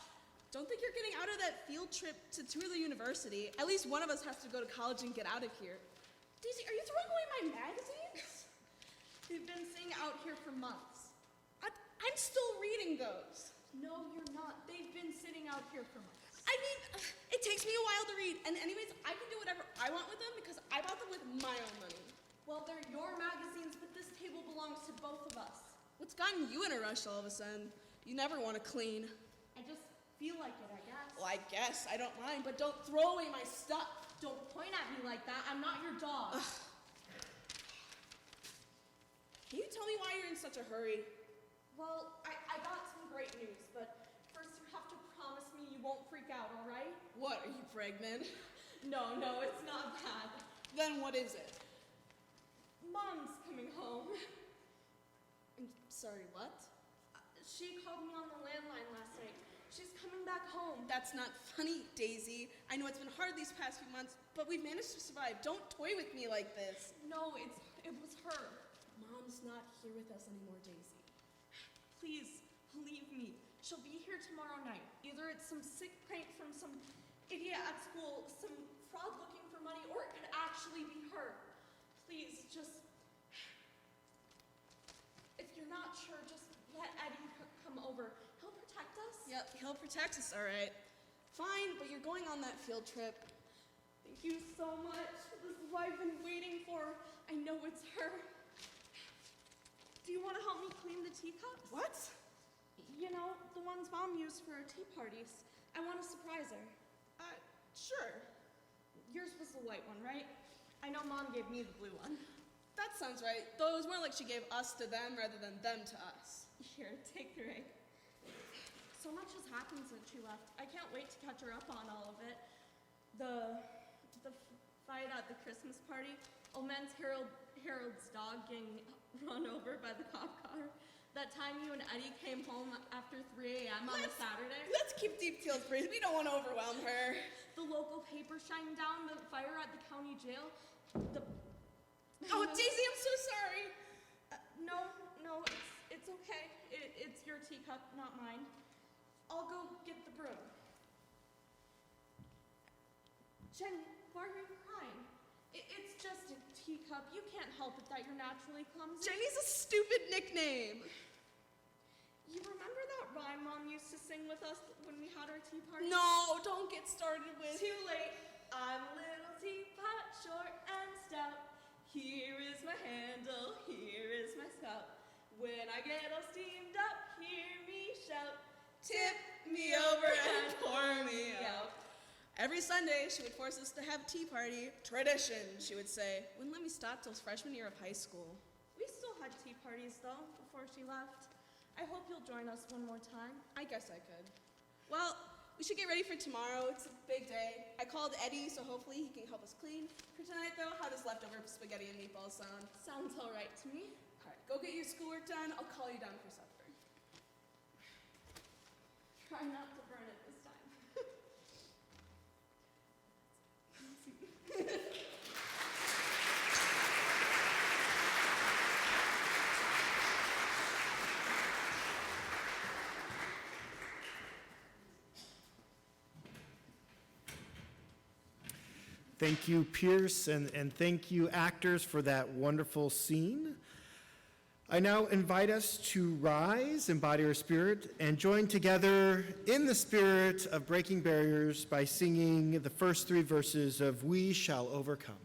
Don't think you're getting out of that field trip to tour the university. At least one of us has to go to college and get out of here. Daisy, are you throwing away my magazines? They've been sitting out here for months. I'm still reading those. No, you're not. They've been sitting out here for months. I mean, it takes me a while to read. And anyways, I can do whatever I want with them because I bought them with my own money. Well, they're your magazines, but this table belongs to both of us. What's gotten you in a rush all of a sudden? You never want to clean. I just feel like it, I guess. Well, I guess. I don't mind, but don't throw away my stuff. Don't point at me like that. I'm not your dog. Ugh. Can you tell me why you're in such a hurry? Well, I got some great news, but first you have to promise me you won't freak out, all right? What, are you pregnant? No, it's not that. Then what is it? Mom's coming home. I'm sorry, what? She called me on the landline last night. She's coming back home. That's not funny, Daisy. I know it's been hard these past few months, but we've managed to survive. Don't toy with me like this. No, it was her. Mom's not here with us anymore, Daisy. Please, believe me. She'll be here tomorrow night. Either it's some sick prank from some idiot at school, some fraud looking for money, or it could actually be her. Please, just... If you're not sure, just let Eddie come over. He'll protect us. Yep, he'll protect us, all right. Fine, but you're going on that field trip. Thank you so much. This is what I've been waiting for. I know it's her. Do you want to help me clean the teacups? What? You know, the ones Mom used for our tea parties. I want to surprise her. Sure. Yours was the white one, right? I know Mom gave me the blue one. That sounds right, though it was more like she gave us to them rather than them to us. Here, take 3. So much has happened since she left. I can't wait to catch her up on all of it. The fight at the Christmas party, Omen's Harold's dog getting run over by the cop car. That time you and Eddie came home after 3 a.m. on a Saturday. Let's keep details brief. We don't want to overwhelm her. The local paper shining down, the fire at the county jail. Oh, Daisy, I'm so sorry. No, it's okay. It's your teacup, not mine. I'll go get the broom. Jenny, why are you crying? It's just a teacup. You can't help it that you're naturally clumsy. Jenny's a stupid nickname. You remember that rhyme Mom used to sing with us when we had our tea party? No, don't get started with. Too late. I'm a little teapot, short and stout. Here is my handle, here is my spout. When I get all steamed up, hear me shout. Tip me over and pour me out. Every Sunday, she would force us to have a tea party. Tradition, she would say. Wouldn't let me stop till freshman year of high school. We still had tea parties, though, before she left. I hope you'll join us one more time. I guess I could. Well, we should get ready for tomorrow. It's a big day. I called Eddie, so hopefully he can help us clean. For tonight, though, how does leftover spaghetti and meatballs sound? Sounds all right to me. All right, go get your schoolwork done. I'll call you down for supper. Try not to burn it this time. Thank you, Pierce, and thank you, actors, for that wonderful scene. I now invite us to rise, embody our spirit, and join together in the spirit of breaking barriers by singing the first 3 verses of We Shall Overcome.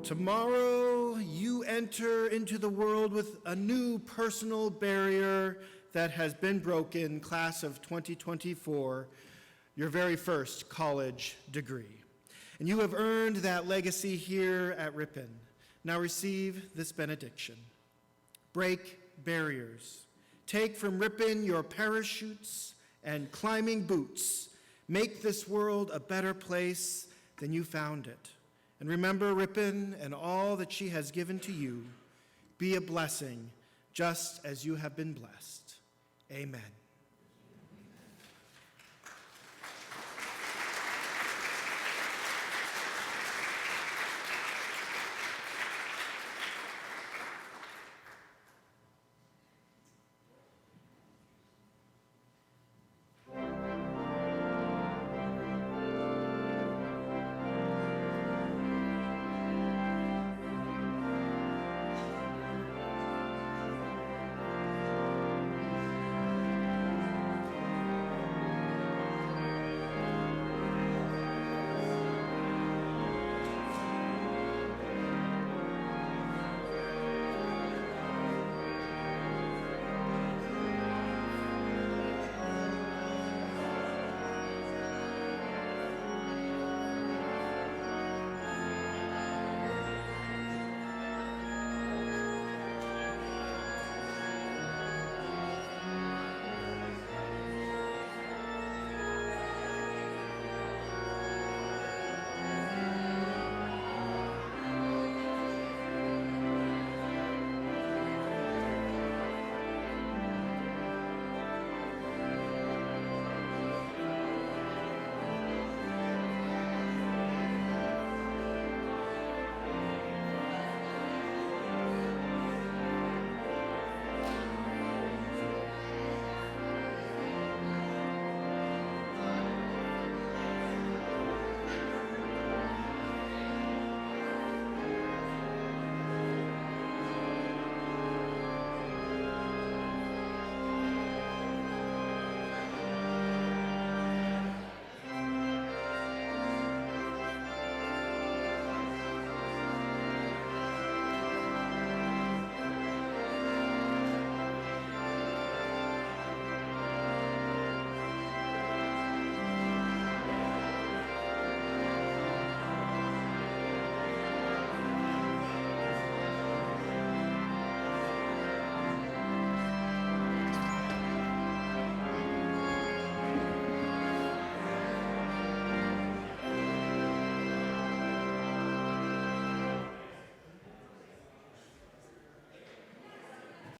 Tomorrow, you enter into the world with a new personal barrier that has been broken, class of 2024, your very first college degree. And you have earned that legacy here at Ripon. Now receive this benediction. Break barriers. Take from Ripon your parachutes and climbing boots. Make this world a better place than you found it. And remember Ripon and all that she has given to you. Be a blessing, just as you have been blessed. Amen.